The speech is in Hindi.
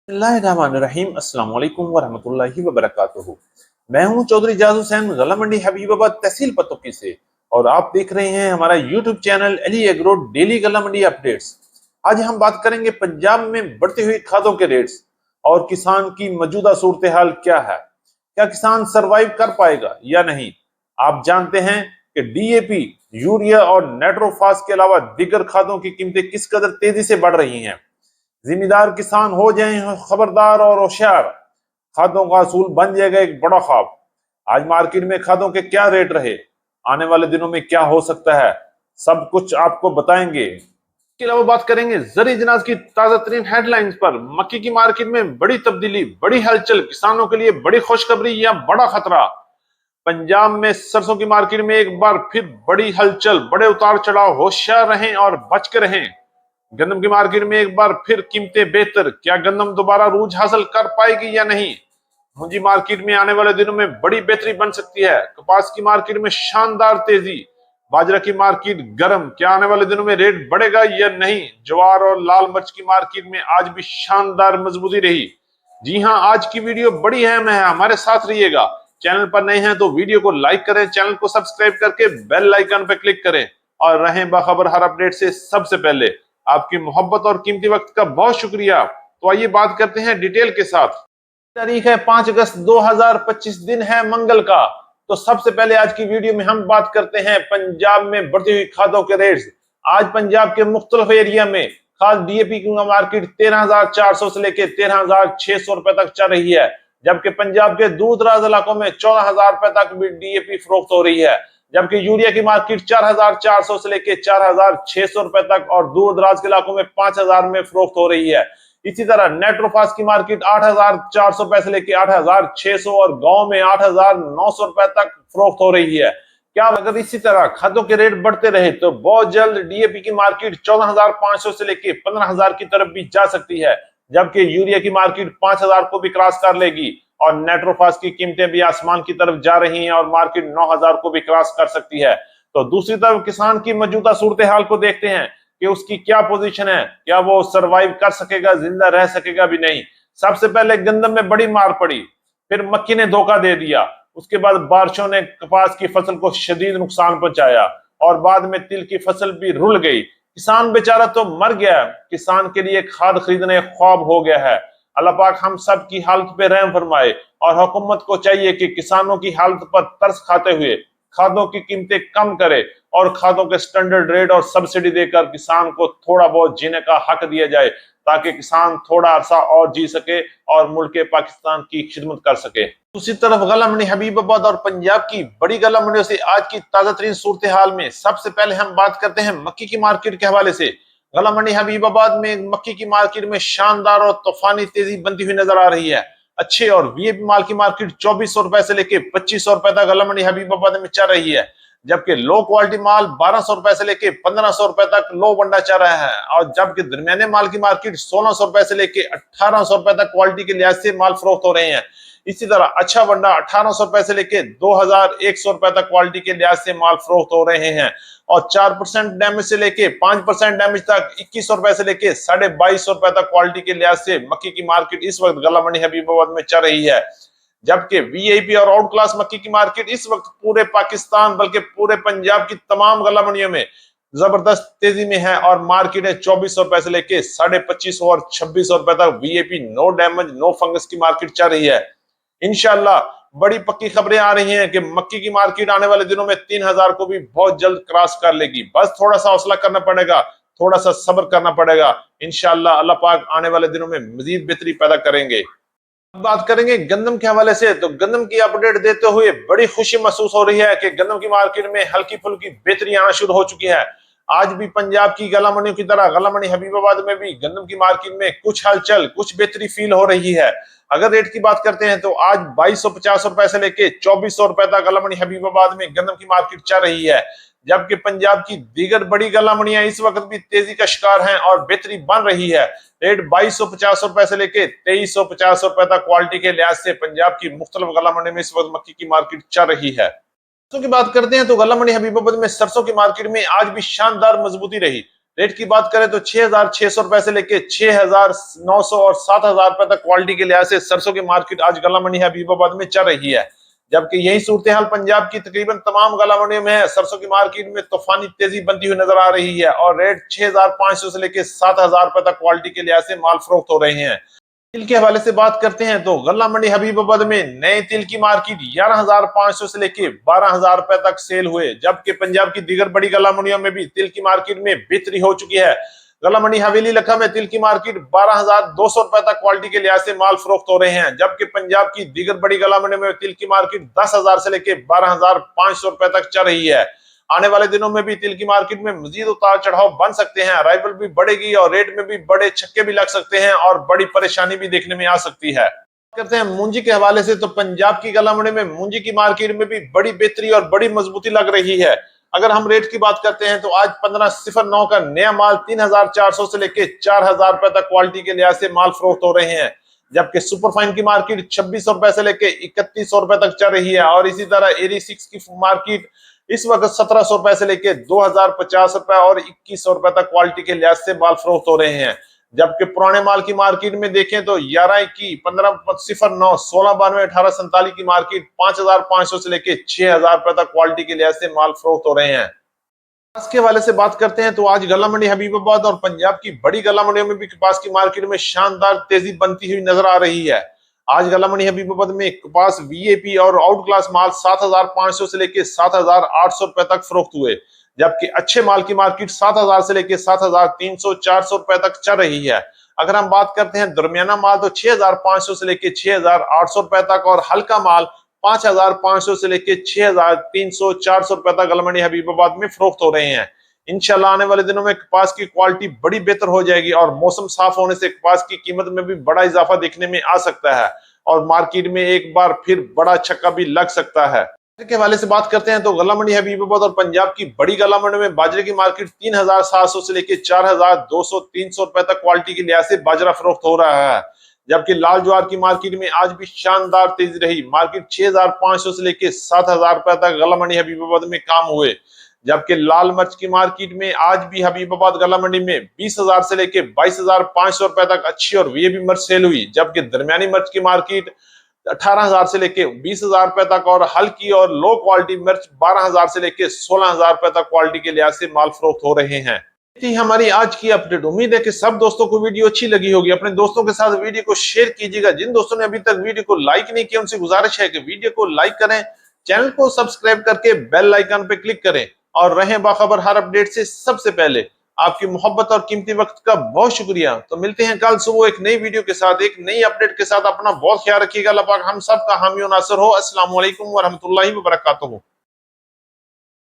बिस्मिल्लाहिर्रहमानिर्रहीम अस्सलाम वालेकुम वरहमतुल्लाहि वबरकातुहू। मैं हूं चौधरी जाज हुसैन गला मंडी हबीबाबाद तहसील पतोकी से और आप देख रहे हैं हमारा YouTube channel Ali agro daily गला मंडी अपडेट्स। आज हम बात करेंगे पंजाब में बढ़ती हुई खादों के रेट्स और किसान की मौजूदा सूरत हाल क्या है। क्या किसान सरवाइव कर पाएगा या नहीं। आप जानते हैं कि डीएपी, यूरिया और नाइट्रोफास के अलावा दीगर खादों की कीमतें किस कदर तेजी से बढ़ रही हैं। जिम्मेदार किसान हो जाएं खबरदार और होशियार, खादों का असूल बन जाएगा एक बड़ा ख्वाब। आज मार्केट में खादों के क्या रेट रहे, आने वाले दिनों में क्या हो सकता है, सब कुछ आपको बताएंगे। इसके अलावा बात करेंगे जरी जनाज की ताजा तरीन हेडलाइंस पर। मक्की की मार्केट में बड़ी तब्दीली, बड़ी हलचल, किसानों के लिए बड़ी खुशखबरी या बड़ा खतरा। पंजाब में सरसों की मार्केट में एक बार फिर बड़ी हलचल, बड़े उतार चढ़ाव, होशियार रहें और बच के रहें। गंदम की मार्केट में एक बार फिर कीमतें बेहतर, क्या गंदम दोबारा रूज हासिल कर पाएगी या नहीं। भुंजी मार्केट में आने वाले दिनों में बड़ी बेहतरी बन सकती है। कपास की मार्केट में शानदार तेजी, बाजरा की मार्केट गर्म, क्या आने वाले दिनों में रेट बढ़ेगा या नहीं। ज्वार और लाल मिर्च की मार्केट में आज भी शानदार मजबूती रही। जी हां, आज की वीडियो बड़ी अहम है, हमारे साथ रहिएगा। चैनल पर नए हैं तो वीडियो को लाइक करें, चैनल को सब्सक्राइब करके बेल आइकन पर क्लिक करें और रहें बाखबर हर अपडेट से सबसे पहले। आपकी मोहब्बत और कीमती वक्त का बहुत शुक्रिया। तो आइए बात करते हैं डिटेल के साथ। तारीख है 5 अगस्त 2025, दिन है मंगल का। तो सबसे पहले आज की वीडियो में हम बात करते हैं पंजाब में बढ़ती हुई खादों के रेट्स। आज पंजाब के मुख्तलिफ एरिया में खाद डीएपी की मार्केट 13,400 से लेकर 13,600 रुपए तक चल रही है, जबकि पंजाब के दूर दराज इलाकों में 14,000 रुपए तक भी डीएपी फरोख्त हो रही है। जबकि यूरिया की मार्केट 4,400 से लेकर 4,600 रुपए तक और दूर दराज के इलाकों में 5,000 में फरोख्त हो रही है। इसी तरह नाइट्रोफास की मार्केट 8,400 रुपए से लेकर 8,600 और गांव में 8,900 रुपए तक फरोख्त हो रही है। क्या अगर इसी तरह खादों के रेट बढ़ते रहे तो बहुत जल्द डीएपी की मार्केट 14,500 से लेकर 15,000 की तरफ भी जा सकती है, जबकि यूरिया की मार्केट 5,000 को भी क्रॉस कर लेगी और नाइट्रोफास की कीमतें भी आसमान की तरफ जा रही हैं और मार्केट 9,000 को भी क्रॉस कर सकती है। तो दूसरी तरफ किसान की मौजूदा सूरत हाल को देखते हैं कि उसकी क्या पोजीशन है, क्या वो सरवाइव कर सकेगा, जिंदा रह सकेगा भी नहीं। सबसे पहले गंदम में बड़ी मार पड़ी, फिर मक्की ने धोखा दे दिया, उसके बाद बारिशों ने कपास की फसल को शदीद नुकसान पहुंचाया और बाद में तिल की फसल भी रुल गई। किसान बेचारा तो मर गया, किसान के लिए खाद खरीदने ख्वाब हो गया है। अल्लाह पाक हम सब की हालत पे रहम फरमाए और हुकूमत को चाहिए कि किसानों की हालत पर तरस खाते हुए खादों की कीमतें कम करे और खादों के स्टैंडर्ड रेट और सब्सिडी देकर किसान को थोड़ा बहुत जीने का हक दिया जाए, ताकि किसान थोड़ा अरसा और जी सके और मुल्क पाकिस्तान की खिदमत कर सके। दूसरी तरफ गला मंडी हबीबाबाद और पंजाब की बड़ी गला मंडियों से आज की ताजा तरीन सूरत हाल में सबसे पहले हम बात करते हैं मक्की की मार्केट के हवाले से। गला मंडी हबीबाबाद में मक्की की मार्केट में शानदार और तूफानी तेजी बनती हुई नजर आ रही है। अच्छे और वीआईपी माल की मार्केट 2,400 रुपए से लेकर 2,500 रुपए तक गला मंडी हबीबाबाद में चल रही है, जबकि लो क्वालिटी माल 1,200 रुपए से लेके 1,500 रुपए तक लो बंडा चल रहा है और जबकि दरमियाने माल की मार्केट 1,600 रुपए से लेके 1,800 रुपए तक क्वालिटी के लिहाज से माल फरोख्त हो रहे हैं। इसी तरह अच्छा बंडा 1,800 रुपए से लेके 2,100 रुपए तक क्वालिटी के लिहाज से माल फरोख्त हो रहे हैं और 4% डैमेज से लेके 5% डैमेज तक 2,100 रुपए से लेके 2,250 रुपए तक क्वालिटी के लिहाज से मक्की की मार्केट इस वक्त गला मंडी हबीबाबाद में चल रही है। जबकि वीआईपी और आउट क्लास मक्की की मार्केट इस वक्त पूरे पाकिस्तान बल्कि पूरे पंजाब की तमाम गला मंडियों में जबरदस्त तेजी में है और मार्केट है 2,400 रुपए से लेके 2,550 और 2,600 रुपए तक VIP no damage no fungus की मार्केट चल रही है। इंशाल्लाह बड़ी पक्की खबरें आ रही हैं कि मक्की की मार्केट आने वाले दिनों में 3,000 को भी बहुत जल्द क्रॉस कर लेगी। बस थोड़ा सा हौसला करना पड़ेगा, थोड़ा सा सब्र करना पड़ेगा। इंशाल्लाह अल्लाह पाक आने वाले दिनों में मजीद बेहतरी पैदा करेंगे। बात करेंगे गंदम के हवाले से, तो गंदम की अपडेट देते हुए बड़ी खुशी महसूस हो रही है कि गंदम की मार्केट में हल्की फुल्की बेहतरी आना शुरू हो चुकी है। आज भी पंजाब की गला मंडियों की तरह गला मंडी हबीबाबाद में भी गंदम की मार्केट में कुछ हलचल, कुछ बेहतरी फील हो रही है। अगर रेट की बात करते हैं तो आज 2,250 रुपए से लेके 2,400 रुपए तक गला मंडी हबीबाबाद में गंदम की मार्केट चल रही है, जबकि पंजाब की दीगर बड़ी गला मंडियां इस वक्त भी तेजी का शिकार हैं और बेहतरी बन रही है। रेट 2,250 रुपए से लेके 2,350 रुपए तक क्वालिटी के लिहाज से पंजाब की मुख्तलिफ गला मंडी में इस वक्त मक्की की मार्केट चल रही है। सरसों की बात करते हैं तो गला मंडी हबीबाबाद में सरसों की मार्केट में आज भी शानदार मजबूती रही। रेट की बात करें तो 6,600 रुपए से लेके 6,900 और 7,000 रुपए तक क्वालिटी के लिहाज से सरसों की मार्केट आज गला मंडी हबीबाबाद में चल रही है। जबकि यही सूरत हाल पंजाब की तकरीबन तमाम गला मंडियों में है। सरसों की मार्केट में तूफानी तेजी बनती हुई नजर आ रही है और रेट 6,500 से लेके 7,000 रुपए तक क्वालिटी के लिहाज से माल फरोख्त हो रहे हैं। तिल के हवाले से बात करते हैं तो गल्ला मंडी हबीबाबाद में नए तिल की मार्केट 11,500 से लेके 12,000 रुपए तक सेल हुए। जबकि पंजाब की दीगर बड़ी गल्ला मंडियों में भी तिल की मार्केट में बेहतरी हो चुकी है। गल्ला मंडी हवेली लखा में तिल की मार्केट 12,200 रुपए तक क्वालिटी के लिहाज से माल फरोख्त हो रहे हैं। जबकि पंजाब की दीगर बड़ी गल्ला मंडियों में तिल की मार्केट 10,000 से लेके 12,500 रुपए तक चल रही है। आने वाले दिनों में भी तिल की मार्केट में मजीद उतार चढ़ाव बन सकते हैं। अराइवल भी बढ़ेगी और रेट में भी बड़े छक्के भी लग सकते हैं और बड़ी परेशानी भी देखने में आ सकती है। करते हैं मूंजी के हवाले से तो पंजाब की गला मंडी में मूंजी की मार्केट में भी बड़ी बेहतरी और बड़ी मजबूती लग रही है। अगर हम रेट की बात करते हैं तो आज 1509 का नया माल 3,400 से लेके 4,000 रुपए तक क्वालिटी के लिहाज से माल फरोख्त हो रहे हैं। जबकि सुपरफाइन की मार्केट 2,600 रुपए से लेके 3,100 रुपए तक चल रही है और इसी तरह एरी 6 की मार्केट इस वक्त 1,700 रुपए से लेके 2,050 रुपए और 2,100 रुपए तक क्वालिटी के लिहाज से माल फरोख्त हो रहे हैं। जबकि पुराने माल की मार्केट में देखें तो 11 1509 1692 1847 की मार्केट 5,500 से लेके 6,000 रुपए तक क्वालिटी के लिहाज से माल फरोख्त हो रहे हैं। कपास के हवाले से बात करते हैं तो आज गला मंडी हबीबाबाद और पंजाब की बड़ी गला मंडियों में भी कपास की मार्केट में शानदार तेजी बनती हुई नजर आ रही है। आज गला मंडी हबीबाबाद में कपास वीएपी और आउट क्लास माल 7,500 से लेके 7,800 रुपए तक फरोख्त हुए। जबकि अच्छे माल की मार्केट 7,000 से लेके 7,300 400 रुपए तक चल रही है। अगर हम बात करते हैं दरमियाना माल तो 6,500 से लेके 6,800 रुपए तक और हल्का माल 5,500 से लेके 6,300 400 रुपए तक गला मंडी हबीबाबाद में फरोख्त हो रहे हैं। इंशाल्लाह आने वाले दिनों में कपास की क्वालिटी बड़ी बेहतर हो जाएगी और मौसम साफ होने से कपास की कीमत में भी बड़ा इजाफा देखने में आ सकता है और मार्केट में एक बार फिर बड़ा छक्का भी लग सकता है। के हवाले से बात करते हैं तो गला मंडी हबीबाबाद और पंजाब की बड़ी गला मंडी में बाजरे की मार्केट 3,700 से लेके 4,200 300 रुपए तक क्वालिटी के लिहाज से बाजरा फरोख्त हो रहा है। जबकि लाल ज्वार की मार्केट में आज भी शानदार तेजी रही। मार्केट 6,500 से लेके 7,000 रुपए तक गला मंडी हबीबाबाद में काम हुए। जबकि लाल मिर्च की मार्केट में आज भी हबीबाबाद गला मंडी में 20,000 से लेके 22,500 रुपए तक अच्छी और वीआईपी मिर्च सेल हुई। जबकि दरमियानी मिर्च की मार्केट 18,000 से लेके 20,000 रुपए तक और हल्की और लो क्वालिटी मिर्च 12,000 से लेके 16,000 रुपए तक क्वालिटी के लिहाज से माल फरोख्त हो रहे हैं। थी हमारी आज की अपडेट। उम्मीद है कि सब दोस्तों को वीडियो अच्छी लगी होगी। अपने दोस्तों के साथ वीडियो को शेयर कीजिएगा। जिन दोस्तों ने अभी तक वीडियो को लाइक नहीं किया उनसे गुजारिश है कि वीडियो को लाइक करें, चैनल को सब्सक्राइब करके बेल आइकन पे क्लिक करें और रहें बाखबर हर अपडेट से सबसे पहले। आपकी मोहब्बत और कीमती वक्त का बहुत शुक्रिया। तो मिलते हैं कल सुबह एक नई वीडियो के साथ, एक नई अपडेट के साथ। अपना बहुत ख्याल रखिएगा। अल्लाह पाक हम सब का हामी और नासर हो। अस्सलाम वालेकुम व रहमतुल्लाहि व बरकातुहू।